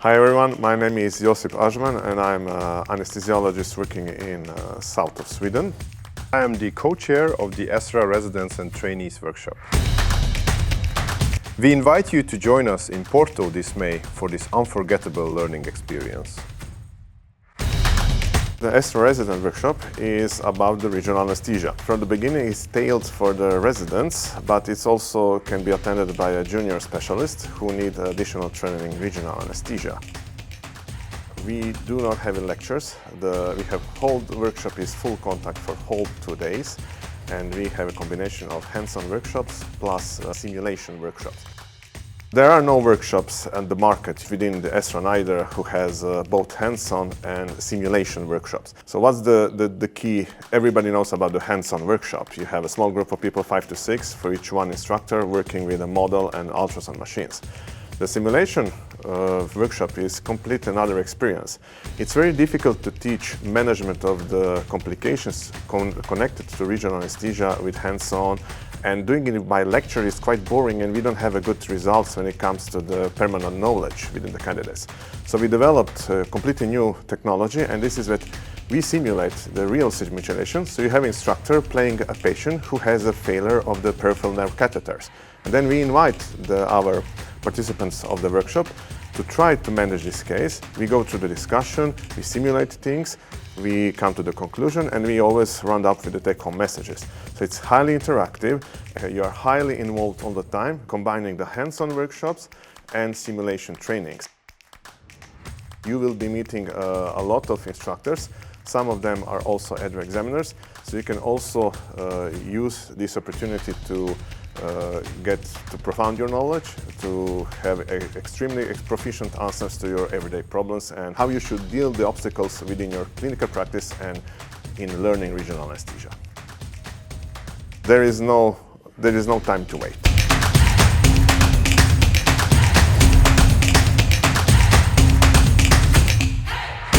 Hi everyone, my name is Josip Ažman and I'm an anesthesiologist working in south of Sweden. I am the co-chair of the ESRA Residents and Trainees workshop. We invite you to join us in Porto this May for this unforgettable learning experience. The ESRA resident workshop is about the regional anesthesia. From the beginning it's tailored for the residents, but it also can be attended by a junior specialist who need additional training in regional anesthesia. We do not have lectures. Whole workshop is full contact for whole 2 days, and we have a combination of hands-on workshops plus simulation workshops. There are no workshops on the market within the ESRA neither who has both hands-on and simulation workshops. So what's the key? Everybody knows about the hands-on workshop. You have a small group of people, 5 to 6, for each one instructor working with a model and ultrasound machines. The simulation workshop is completely another experience. It's very difficult to teach management of the complications connected to regional anesthesia with hands-on, and doing it by lecture is quite boring and we don't have a good results when it comes to the permanent knowledge within the candidates. So we developed a completely new technology, and this is that we simulate the real simulation. So you have an instructor playing a patient who has a failure of the peripheral nerve catheters. And then we invite our participants of the workshop to try to manage this case. We go through the discussion, we simulate things, we come to the conclusion, and we always round up with the take-home messages. So it's highly interactive, you are highly involved all the time, combining the hands-on workshops and simulation trainings. You will be meeting a lot of instructors. Some of them are also EDRA examiners, so you can also use this opportunity to profound your knowledge, to have extremely proficient answers to your everyday problems and how you should deal with the obstacles within your clinical practice and in learning regional anesthesia. There is no time to wait.